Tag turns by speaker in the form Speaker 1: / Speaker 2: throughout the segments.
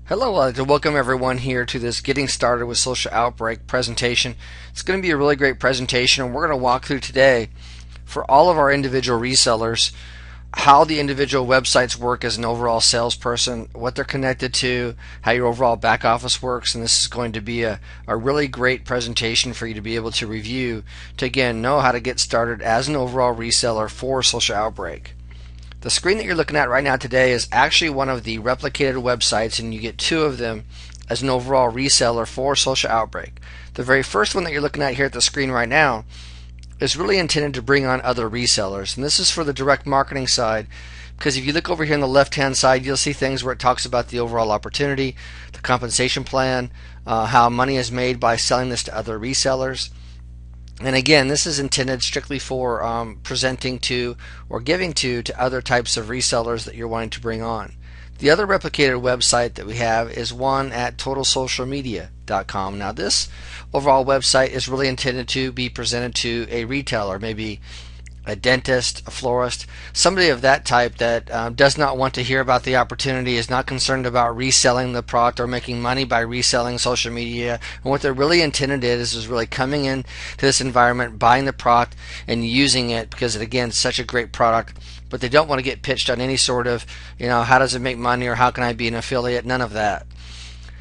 Speaker 1: Hello, I'd like to welcome everyone here to this Getting Started with Social Outbreak presentation. It's going to be a really great presentation, and we're going to walk through today for all of our individual resellers how the individual websites work as an overall salesperson, what they're connected to, how your overall back office works, and this is going to be a really great presentation for you to be able to review to again know how to get started as an overall reseller for Social Outbreak. The screen that you're looking at right now today is actually one of the replicated websites, and you get two of them as an overall reseller for Social Outbreak. The very first one that you're looking at here at the screen right now is really intended to bring on other resellers, and this is for the direct marketing side, because if you look over here on the left hand side, you'll see things where it talks about the overall opportunity, the compensation plan, how money is made by selling this to other resellers. And again, this is intended strictly for presenting to or giving to other types of resellers that you're wanting to bring on. The other replicated website that we have is one at totalsocialmedia.com. Now this overall website is really intended to be presented to a retailer, maybe a dentist, a florist, somebody of that type that does not want to hear about the opportunity, is not concerned about reselling the product or making money by reselling social media. And what they're really intended is really coming in to this environment, buying the product and using it because it, again, is such a great product, but they don't want to get pitched on any sort of, how does it make money or how can I be an affiliate, none of that.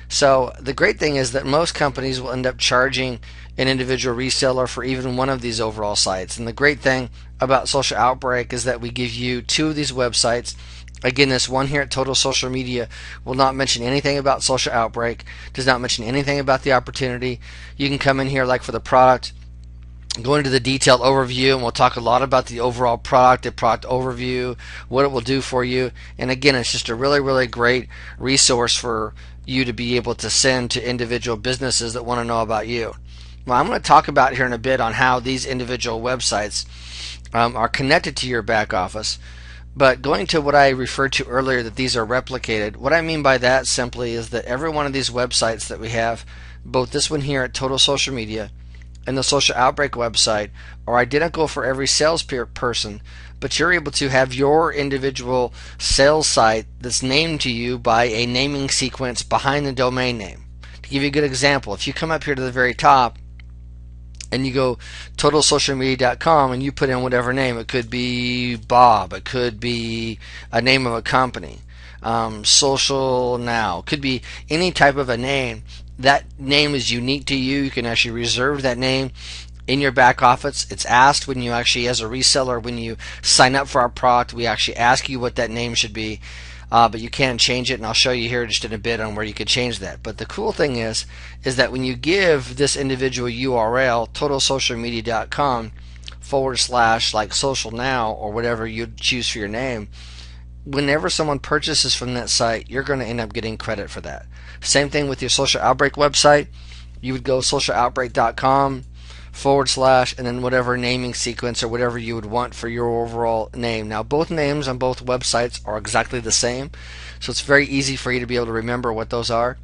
Speaker 1: So the great thing is that most companies will end up charging an individual reseller for even one of these overall sites. And the great thing about Social Outbreak is that we give you two of these websites. Again, this one here at Total Social Media will not mention anything about Social Outbreak, does not mention anything about the opportunity. You can come in here like for the product, go into the detailed overview, and we'll talk a lot about the overall product, the product overview, what it will do for you. And again, it's just a really great resource for you to be able to send to individual businesses that want to know about you. Well, I'm going to talk about here in a bit on how these individual websites are connected to your back office. But going to what I referred to earlier, that these are replicated, what I mean by that simply is that every one of these websites that we have, both this one here at Total Social Media and the Social Outbreak website, are identical for every person, but you're able to have your individual sales site that's named to you by a naming sequence behind the domain name. To give you a good example, if you come up here to the very top and you go totalsocialmedia.com and you put in whatever name, it could be Bob, it could be a name of a company, Social Now, it could be any type of a name. That name is unique to you. You can actually reserve that name in your back office. It's asked when you actually, as a reseller, when you sign up for our product, we actually ask you what that name should be, but you can change it, and I'll show you here just in a bit on where you could change that. But the cool thing is that when you give this individual URL, totalsocialmedia.com / like social now or whatever you choose for your name, whenever someone purchases from that site, you're going to end up getting credit for that. Same thing with your Social Outbreak website. You would go socialoutbreak.com / and then whatever naming sequence or whatever you would want for your overall name. Now, both names on both websites are exactly the same, so it's very easy for you to be able to remember what those are.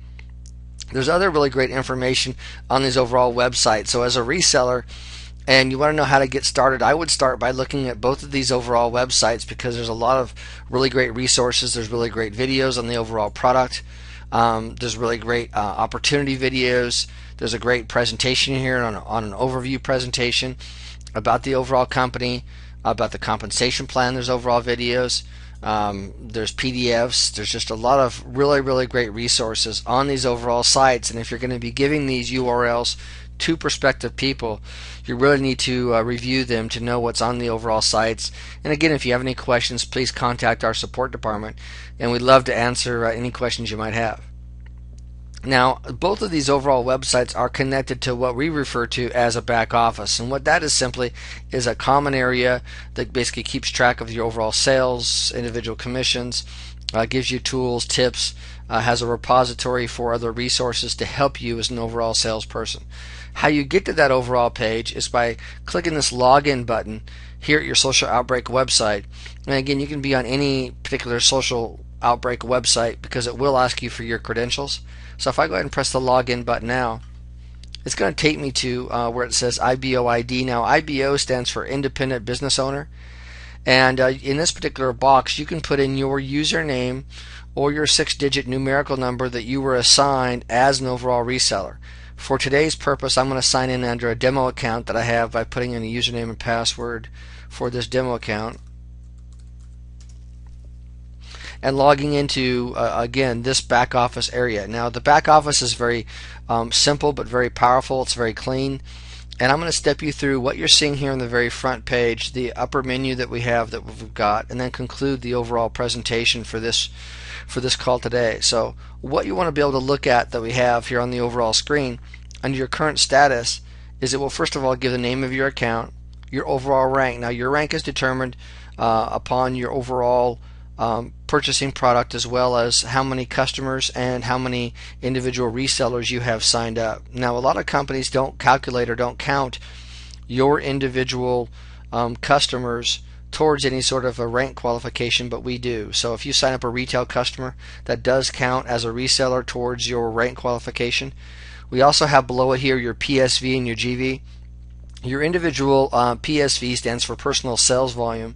Speaker 1: There's other really great information on these overall websites. So as a reseller, and you want to know how to get started, I would start by looking at both of these overall websites, because there's a lot of really great resources. There's really great videos on the overall product. There's really great opportunity videos. There's a great presentation here on an overview presentation about the overall company, about the compensation plan. There's overall videos. There's PDFs. There's just a lot of really great resources on these overall sites. And if you're going to be giving these URLs to prospective people, you really need to review them to know what's on the overall sites. And again, if you have any questions, please contact our support department, and we'd love to answer any questions you might have. Now, both of these overall websites are connected to what we refer to as a back office, and what that is simply is a common area that basically keeps track of your overall sales, individual commissions, gives you tools, tips, has a repository for other resources to help you as an overall salesperson. How you get to that overall page is by clicking this login button here at your Social Outbreak website. And again, you can be on any particular Social Outbreak website because it will ask you for your credentials. So if I go ahead and press the login button now, it's going to take me to where it says IBO ID. Now, IBO stands for Independent Business Owner. And in this particular box, you can put in your username or your 6-digit numerical number that you were assigned as an overall reseller. For today's purpose, I'm going to sign in under a demo account that I have by putting in a username and password for this demo account and logging into again this back office area. Now the back office is very simple but very powerful. It's very clean, and I'm going to step you through what you're seeing here on the very front page, the upper menu that we have that we've got, and then conclude the overall presentation for this call today. So what you want to be able to look at that we have here on the overall screen under your current status is it will first of all give the name of your account, your overall rank. Now your rank is determined upon your overall purchasing product, as well as how many customers and how many individual resellers you have signed up. Now a lot of companies don't calculate or don't count your individual customers towards any sort of a rank qualification, but we do. So if you sign up a retail customer, that does count as a reseller towards your rank qualification. We also have below it here your PSV and your GV. Your individual PSV stands for personal sales volume,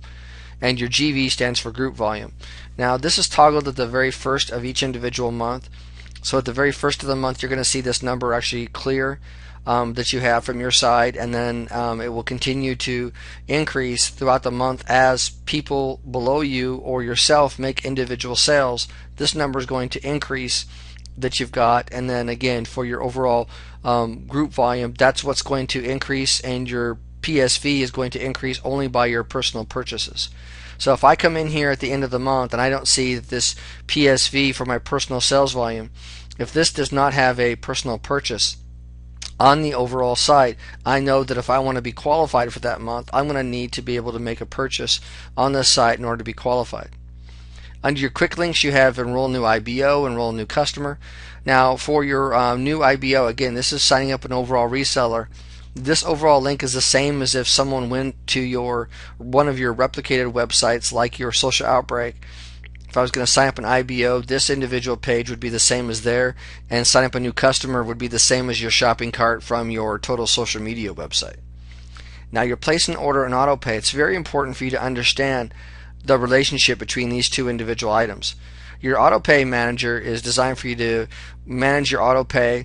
Speaker 1: and your GV stands for group volume. Now this is toggled at the very first of each individual month. So at the very first of the month, you're going to see this number actually clear that you have from your side, and then it will continue to increase throughout the month as people below you or yourself make individual sales. This number is going to increase that you've got, and then again for your overall group volume, that's what's going to increase, and your PSV is going to increase only by your personal purchases. So if I come in here at the end of the month and I don't see that this PSV for my personal sales volume, if this does not have a personal purchase on the overall site, I know that if I want to be qualified for that month, I'm going to need to be able to make a purchase on this site in order to be qualified. Under your quick links, you have enroll new IBO, enroll new customer. Now for your new IBO, again, this is signing up an overall reseller. This overall link is the same as if someone went to one of your replicated websites like your Social Outbreak. If I was going to sign up an IBO, this individual page would be the same as there, and sign up a new customer would be the same as your shopping cart from your Total Social Media website. Now you're placing an order in AutoPay. It's very important for you to understand the relationship between these two individual items. Your AutoPay manager is designed for you to manage your AutoPay.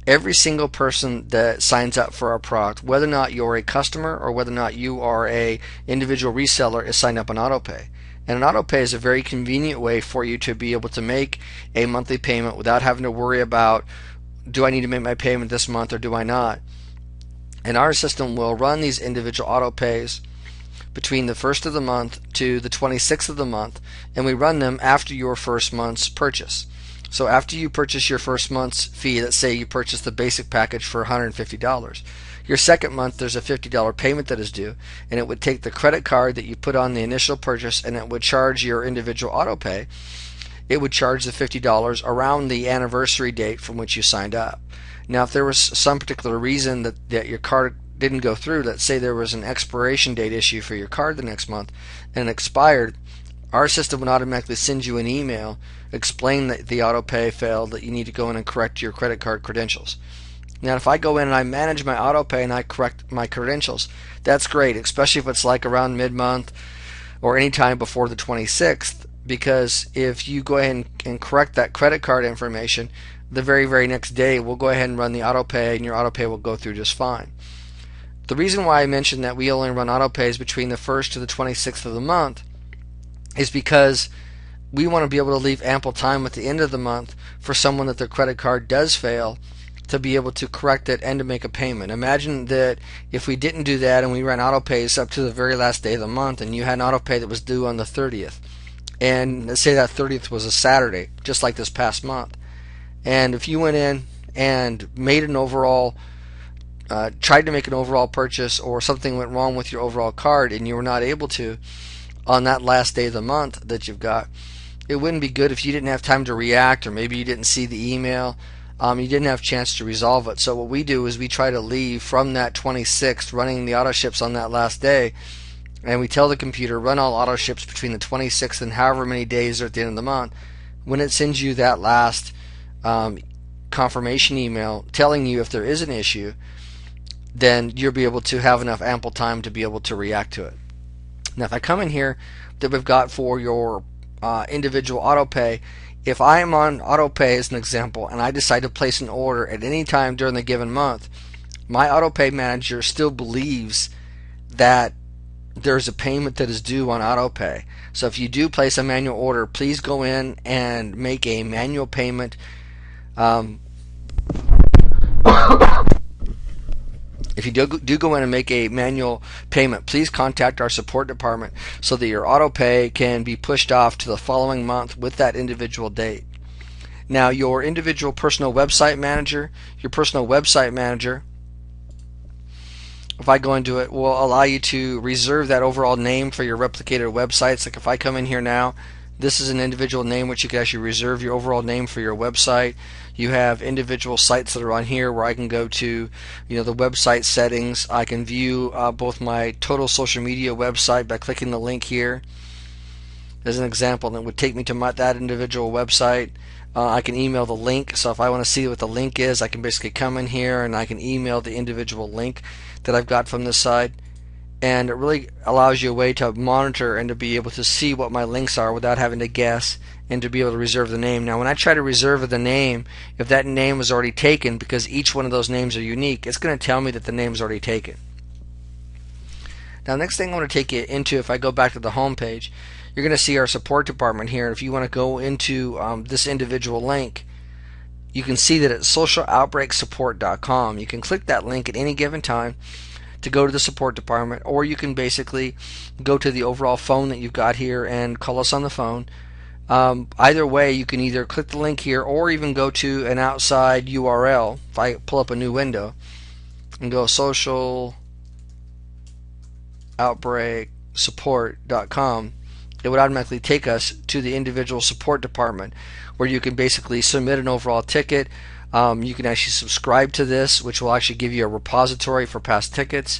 Speaker 1: Every single person that signs up for our product, whether or not you're a customer or whether or not you are a individual reseller, is signed up on AutoPay. And an AutoPay is a very convenient way for you to be able to make a monthly payment without having to worry about, do I need to make my payment this month or do I not? And our system will run these individual AutoPays between the 1st of the month to the 26th of the month, and we run them after your first month's purchase. So after you purchase your first month's fee, let's say you purchase the basic package for $150. Your second month, there's a $50 payment that is due, and it would take the credit card that you put on the initial purchase, and it would charge your individual AutoPay. It would charge the $50 around the anniversary date from which you signed up. Now if there was some particular reason that your card didn't go through, let's say there was an expiration date issue for your card the next month and it expired, our system would automatically send you an email explaining that the AutoPay failed, that you need to go in and correct your credit card credentials. Now if I go in and I manage my AutoPay and I correct my credentials, that's great, especially if it's like around mid-month or any time before the 26th, because if you go ahead and correct that credit card information, the very next day we'll go ahead and run the AutoPay, and your AutoPay will go through just fine. The reason why I mentioned that we only run AutoPays between the 1st to the 26th of the month is because we want to be able to leave ample time at the end of the month for someone that their credit card does fail to be able to correct it and to make a payment. Imagine that if we didn't do that and we ran AutoPays up to the very last day of the month, and you had an AutoPay that was due on the 30th, and let's say that 30th was a Saturday, just like this past month, and if you went in and made an overall tried to make an overall purchase, or something went wrong with your overall card and you were not able to on that last day of the month that you've got, it wouldn't be good if you didn't have time to react, or maybe you didn't see the email, you didn't have a chance to resolve it. So what we do is we try to leave from that 26th running the auto ships on that last day, and we tell the computer run all auto ships between the 26th and however many days are at the end of the month. When it sends you that last confirmation email telling you if there is an issue, then you'll be able to have enough ample time to be able to react to it. Now if I come in here that we've got for your individual auto pay, if I am on auto pay as an example and I decide to place an order at any time during the given month, my auto pay manager still believes that there's a payment that is due on auto pay. So if you do place a manual order, please go in and make a manual payment. If you do go in and make a manual payment, please contact our support department so that your auto pay can be pushed off to the following month with that individual date. Now your individual personal website manager, if I go into it, will allow you to reserve that overall name for your replicated websites. Like if I come in here now, this is an individual name which you can actually reserve your overall name for your website. You have individual sites that are on here where I can go to, the website settings. I can view both my total social media website by clicking the link here. As an example, that would take me to that individual website. I can email the link. So if I want to see what the link is, I can basically come in here and I can email the individual link that I've got from this side. And it really allows you a way to monitor and to be able to see what my links are without having to guess, and to be able to reserve the name. Now when I try to reserve the name, if that name was already taken, because each one of those names are unique, it's going to tell me that the name is already taken. Now next thing I want to take you into, if I go back to the home page, you're going to see our support department here. If you want to go into this individual link, you can see that it's socialoutbreaksupport.com. You can click that link at any given time to go to the support department, or you can basically go to the overall phone that you've got here and call us on the phone. Either way, you can either click the link here or even go to an outside URL. If I pull up a new window and go socialoutbreaksupport.com, it would automatically take us to the individual support department where you can basically submit an overall ticket. You can actually subscribe to this, which will actually give you a repository for past tickets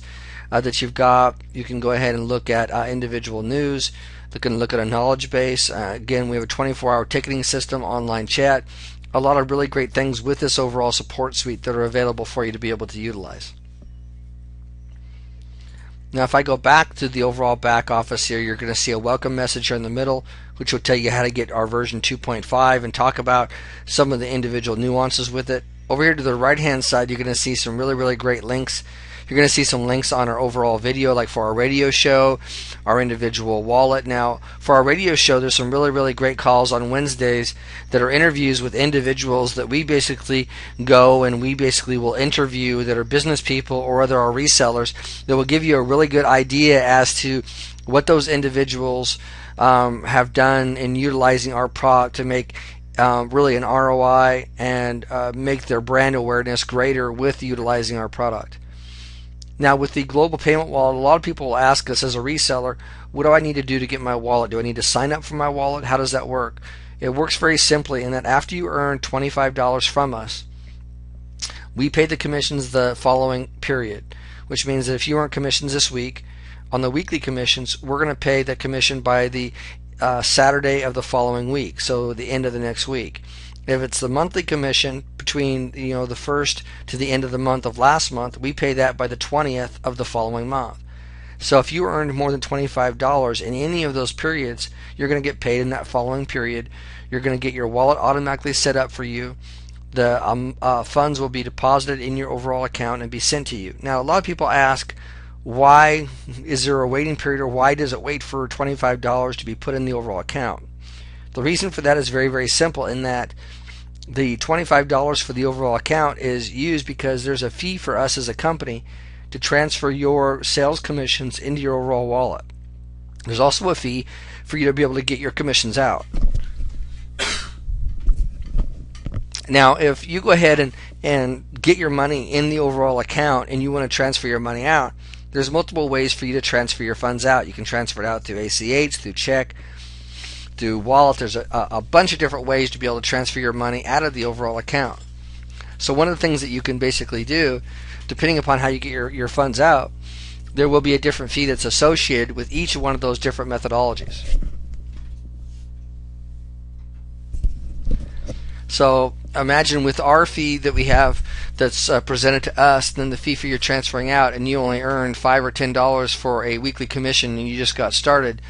Speaker 1: that you've got. You can go ahead and look at individual news. You can look at a knowledge base. Again, we have a 24-hour ticketing system, online chat, a lot of really great things with this overall support suite that are available for you to be able to utilize. Now if I go back to the overall back office here, you're going to see a welcome message here in the middle, which will tell you how to get our version 2.5 and talk about some of the individual nuances with it. Over here to the right hand side, you're going to see some really great links. You're going to see some links on our overall video, like for our radio show, our individual wallet. Now for our radio show, there's some really great calls on Wednesdays that are interviews with individuals that we basically go and we basically will interview, that are business people or whether are resellers, that will give you a really good idea as to what those individuals have done in utilizing our product to make really an ROI and make their brand awareness greater with utilizing our product. Now with the global payment wallet, a lot of people will ask us as a reseller, what do I need to do to get my wallet? Do I need to sign up for my wallet? How does that work? It works very simply in that after you earn $25 from us, we pay the commissions the following period, which means that if you earn commissions this week, on the weekly commissions, we're going to pay the commission by the Saturday of the following week, so the end of the next week. If it's the monthly commission between the first to the end of the month of last month, we pay that by the 20th of the following month. So if you earned more than $25 in any of those periods, you're going to get paid in that following period. You're going to get your wallet automatically set up for you. The funds will be deposited in your overall account and be sent to you. Now a lot of people ask, why is there a waiting period, or why does it wait for $25 to be put in the overall account? The reason for that is very simple, in that the $25 for the overall account is used because there's a fee for us as a company to transfer your sales commissions into your overall wallet. There's also a fee for you to be able to get your commissions out. Now if you go ahead and get your money in the overall account and you want to transfer your money out, there's multiple ways for you to transfer your funds out. You can transfer it out through ACH, through check, through wallet. There's a bunch of different ways to be able to transfer your money out of the overall account. So one of the things that you can basically do, depending upon how you get your funds out, there will be a different fee that's associated with each one of those different methodologies. So imagine with our fee that we have that's presented to us, and then the fee for your transferring out, and you only earned $5 or $10 for a weekly commission and you just got started.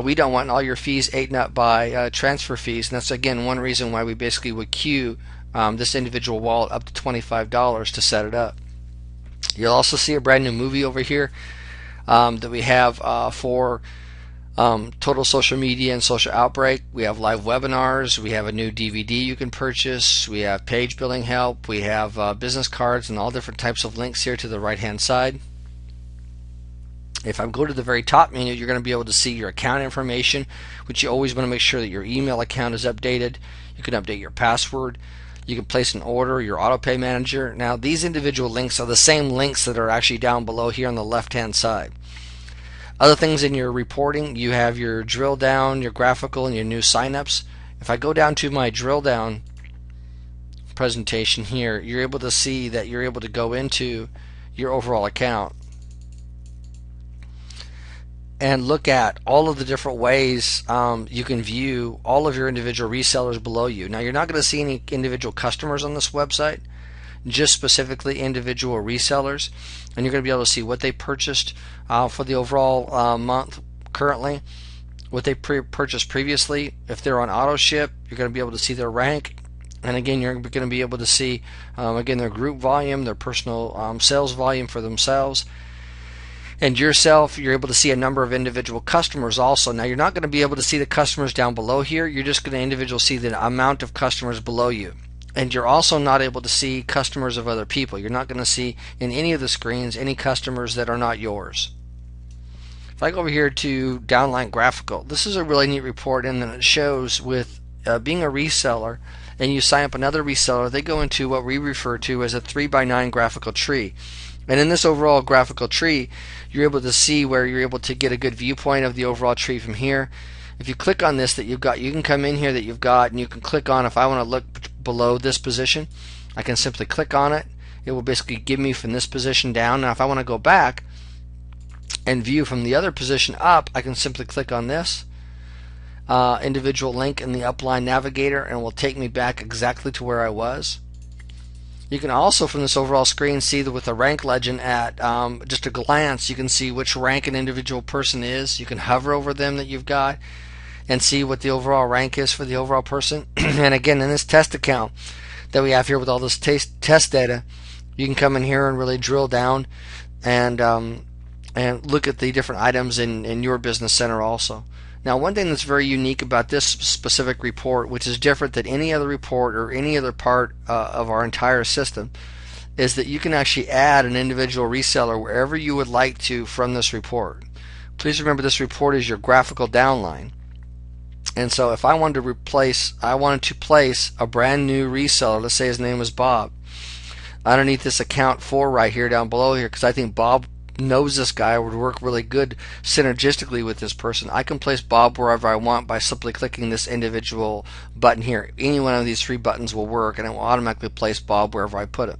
Speaker 1: We don't want all your fees eaten up by transfer fees, and that's again one reason why we basically would queue this individual wallet up to $25 to set it up. You'll also see a brand new movie over here that we have for Total Social Media and Social Outbreak. We have live webinars. We have a new DVD you can purchase. We have page building help. We have business cards and all different types of links here to the right hand side. If I go to the very top menu, you're going to be able to see your account information, which you always want to make sure that your email account is updated. You can update your password. You can place an order, your auto pay manager. Now these individual links are the same links that are actually down below here on the left hand side. Other things in your reporting, you have your drill down, your graphical, and your new signups. If I go down to my drill down presentation here, you're able to see that you're able to go into your overall account and look at all of the different ways you can view all of your individual resellers below you. Now you're not going to see any individual customers on this website, just specifically individual resellers, and you're going to be able to see what they purchased for the overall month currently, what they purchased previously. If they're on auto ship, you're going to be able to see their rank, and again you're going to be able to see again their group volume, their personal sales volume for themselves. And yourself, you're able to see a number of individual customers also. Now you're not going to be able to see the customers down below here. You're just going to individually see the amount of customers below you. And you're also not able to see customers of other people. You're not going to see in any of the screens any customers that are not yours. If I go over here to Downline Graphical, this is a really neat report, and then it shows with being a reseller and you sign up another reseller, they go into what we refer to as a 3x9 graphical tree. And in this overall graphical tree, you're able to see where you're able to get a good viewpoint of the overall tree from here. If you click on this that you've got, you can come in here that you've got, and you can click on, if I want to look below this position, I can simply click on it. It will basically give me from this position down. Now if I want to go back and view from the other position up, I can simply click on this individual link in the upline navigator, and it will take me back exactly to where I was. You can also from this overall screen see that with the rank legend at just a glance, you can see which rank an individual person is. You can hover over them that you've got and see what the overall rank is for the overall person. And again, in this test account that we have here with all this test data, you can come in here and really drill down and look at the different items in your business center also. Now one thing that's very unique about this specific report, which is different than any other report or any other part of our entire system, is that you can actually add an individual reseller wherever you would like to from this report. Please remember this report is your graphical downline. And so if I wanted to place a brand new reseller, let's say his name was Bob, underneath this account 4 right here down below here, because I think Bob knows this guy would work really good synergistically with this person. I can place Bob wherever I want by simply clicking this individual button here. Any one of these 3 buttons will work, and it will automatically place Bob wherever I put it.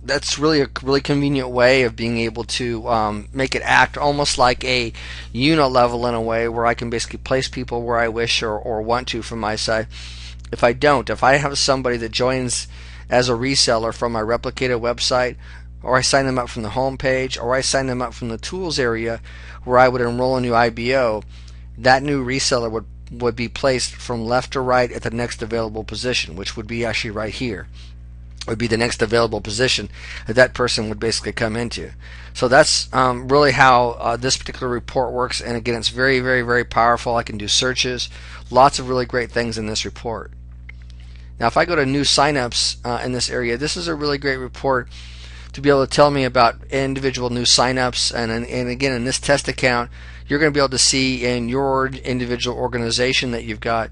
Speaker 1: That's really a really convenient way of being able to make it act almost like a unit level in a way where I can basically place people where I wish or want to from my side. If I have somebody that joins as a reseller from my replicated website, or I sign them up from the home page, or I sign them up from the tools area where I would enroll a new IBO, that new reseller would be placed from left to right at the next available position, which would be actually right here. It would be the next available position that person would basically come into. So that's really how this particular report works, and again it's very, very, very powerful. I can do searches, lots of really great things in this report. Now if I go to new signups in this area, this is a really great report to be able to tell me about individual new signups, and again in this test account you're going to be able to see in your individual organization that you've got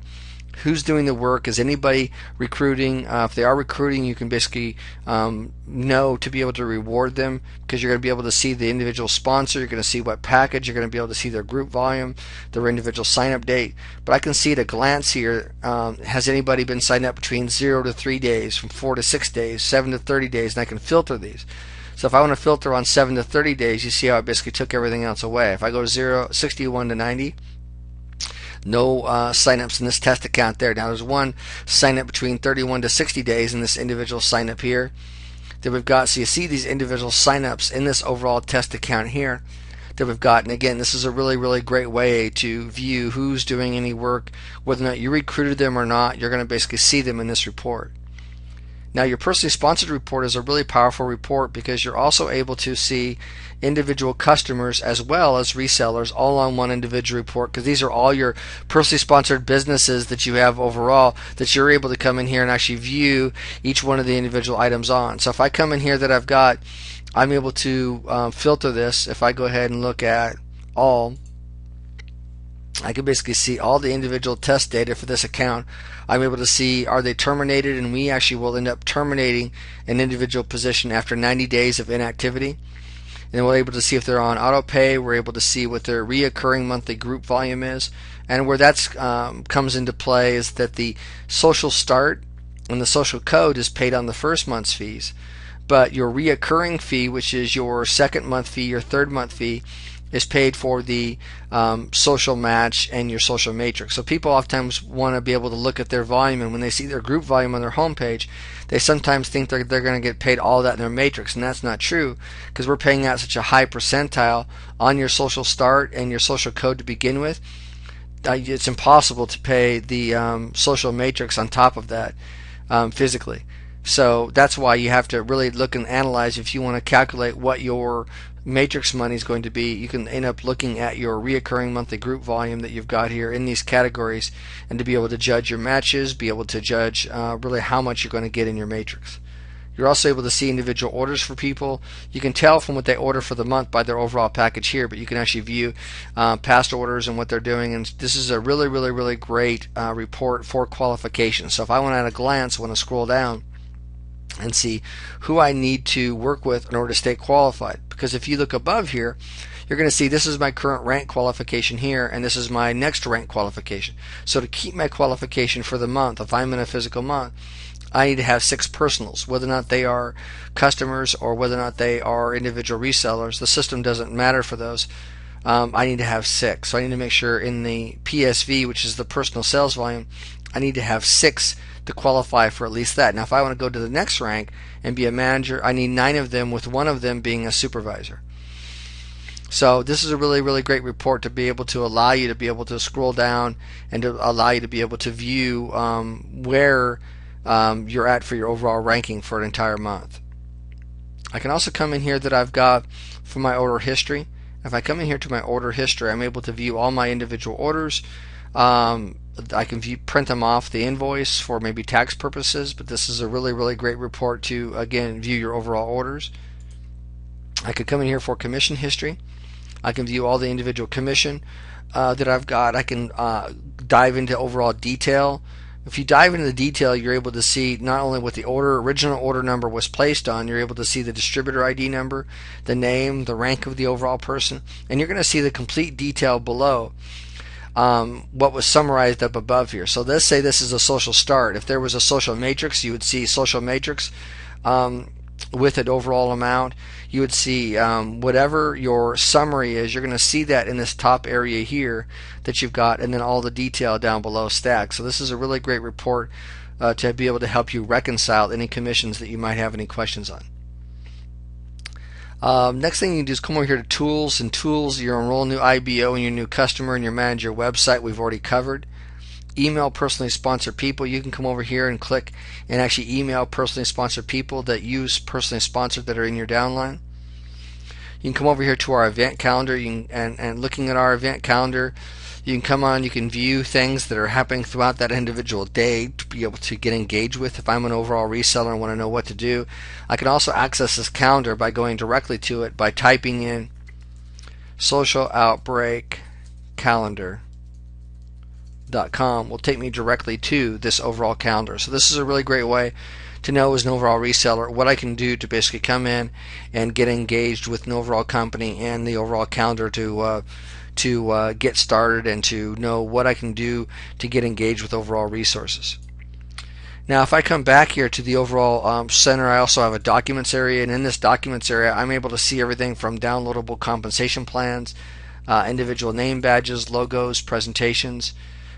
Speaker 1: who's doing the work. Is anybody recruiting? If they are recruiting, you can basically know to be able to reward them, because you're going to be able to see the individual sponsor, you're going to see what package, you're going to be able to see their group volume, their individual sign up date. But I can see at a glance here, has anybody been signed up between 0 to 3 days, from 4 to 6 days, 7 to 30 days, and I can filter these. So if I want to filter on 7 to 30 days, you see how I basically took everything else away. If I go to 61 to 90, No signups in this test account there. Now there's one sign up between 31 to 60 days in this individual sign up here that we've got. So you see these individual signups in this overall test account here that we've got. And again, this is a really great way to view who's doing any work, whether or not you recruited them or not. You're going to basically see them in this report. Now your personally sponsored report is a really powerful report because you're also able to see individual customers as well as resellers all on one individual report, because these are all your personally sponsored businesses that you have overall that you're able to come in here and actually view each one of the individual items on. So if I come in here that I'm able to filter this. If I go ahead and look at all, I can basically see all the individual test data for this account. I'm able to see, are they terminated, and we actually will end up terminating an individual position after 90 days of inactivity. And then we're able to see if they're on auto pay. We're able to see what their reoccurring monthly group volume is. And where that comes into play is that the social start and the social code is paid on the first month's fees. But your reoccurring fee, which is your second month fee, your third month fee, is paid for the social match and your social matrix. So people oftentimes want to be able to look at their volume, and when they see their group volume on their home page, they sometimes think they're going to get paid all that in their matrix, and that's not true, because we're paying out such a high percentile on your social start and your social code to begin with. It's impossible to pay the social matrix on top of that physically. So that's why you have to really look and analyze. If you want to calculate what your matrix money is going to be, you can end up looking at your reoccurring monthly group volume that you've got here in these categories, and to be able to judge your matches, be able to judge really how much you're going to get in your matrix. You're also able to see individual orders for people. You can tell from what they order for the month by their overall package here, but you can actually view past orders and what they're doing. And this is a really great report for qualification. So if I want at a glance, want to scroll down and see who I need to work with in order to stay qualified. Because if you look above here, you're going to see this is my current rank qualification here, and this is my next rank qualification. So to keep my qualification for the month, if I'm in a physical month, I need to have 6 personals. Whether or not they are customers or whether or not they are individual resellers, the system doesn't matter for those. I need to have 6. So I need to make sure in the PSV, which is the personal sales volume, I need to have 6 to qualify for at least that. Now if I want to go to the next rank and be a manager, I need 9 of them, with 1 of them being a supervisor. So this is a really great report to be able to allow you to be able to scroll down and to allow you to be able to view where you're at for your overall ranking for an entire month. I can also come in here that I've got for my order history. If I come in here to my order history, I'm able to view all my individual orders. I can print them off the invoice for maybe tax purposes, but this is a really great report to, again, view your overall orders. I could come in here for commission history. I can view all the individual commission that I've got. I can dive into overall detail. If you dive into the detail, you're able to see not only what the original order number was placed on, you're able to see the distributor ID number, the name, the rank of the overall person, and you're going to see the complete detail below what was summarized up above here. So let's say this is a social start. If there was a social matrix, you would see social matrix with an overall amount. You would see whatever your summary is, you're going to see that in this top area here that you've got, and then all the detail down below stacked. So this is a really great report to be able to help you reconcile any commissions that you might have any questions on. Next thing you can do is come over here to Tools, and Tools, you enroll new IBO and your new customer and your manager website we've already covered. Email personally sponsored people. You can come over here and click and actually email personally sponsored people that use personally sponsored that are in your downline. You can come over here to our event calendar, and looking at our event calendar, you can come on, you can view things that are happening throughout that individual day to be able to get engaged with. If I'm an overall reseller and want to know what to do, I can also access this calendar by going directly to it by typing in Social Outbreak Calendar.com. Will take me directly to this overall calendar. So this is a really great way to know as an overall reseller what I can do to basically come in and get engaged with an overall company and the overall calendar to get started and to know what I can do to get engaged with overall resources. Now if I come back here to the overall center, I also have a documents area, and in this documents area I'm able to see everything from downloadable compensation plans, individual name badges, logos, presentations.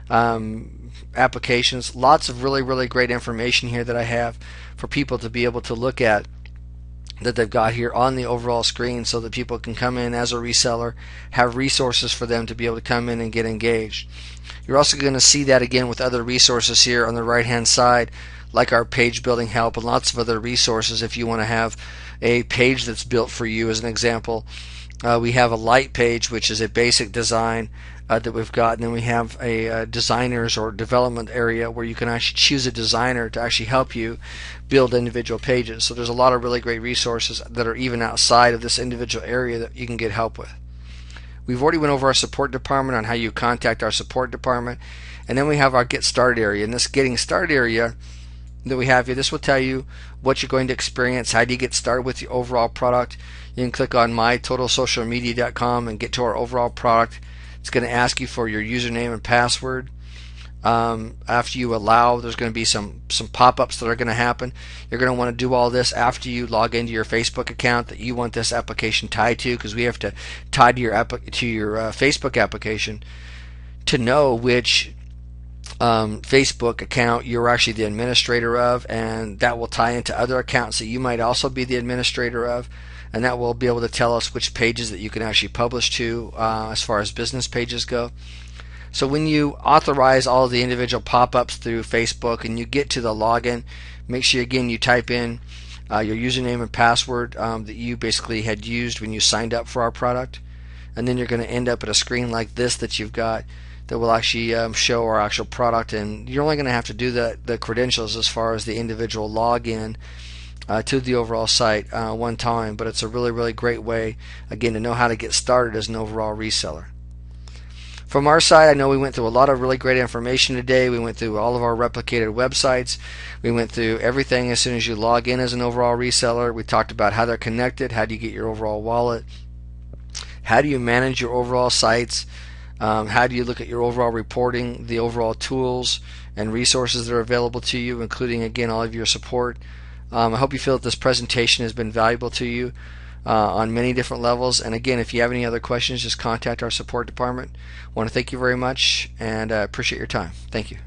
Speaker 1: applications. Lots of really great information here that I have for people to be able to look at, that they've got here on the overall screen, so that people can come in as a reseller, have resources for them to be able to come in and get engaged. You're also going to see that again with other resources here on the right hand side, like our page building help and lots of other resources. If you want to have a page that's built for you, as an example, we have a light page, which is a basic design that we've got, and then we have a designers or development area where you can actually choose a designer to actually help you build individual pages. So there's a lot of really great resources that are even outside of this individual area that you can get help with. We've already went over our support department on how you contact our support department, and then we have our get started area. In this getting started area that we have here, this will tell you what you're going to experience, how do you get started with the overall product. You can click on mytotalsocialmedia.com and get to our overall product. It's going to ask you for your username and password. After you allow, there's going to be some pop-ups that are going to happen. You're going to want to do all this after you log into your Facebook account that you want this application tied to, because we have to tie to your Facebook application to know which Facebook account you're actually the administrator of, and that will tie into other accounts that you might also be the administrator of, and that will be able to tell us which pages that you can actually publish to as far as business pages go. So when you authorize all of the individual pop-ups through Facebook and you get to the login, make sure again you type in your username and password that you basically had used when you signed up for our product, and then you're going to end up at a screen like this that you've got that will actually show our actual product, and you're only going to have to do the credentials as far as the individual login to the overall site one time, but it's a really great way again to know how to get started as an overall reseller. From our side, I know we went through a lot of really great information today. We went through all of our replicated websites. We went through everything as soon as you log in as an overall reseller. We talked about how they're connected, how do you get your overall wallet, how do you manage your overall sites, how do you look at your overall reporting, the overall tools and resources that are available to you, including again all of your support. I hope you feel that this presentation has been valuable to you on many different levels. And again, if you have any other questions, just contact our support department. I want to thank you very much, and appreciate your time. Thank you.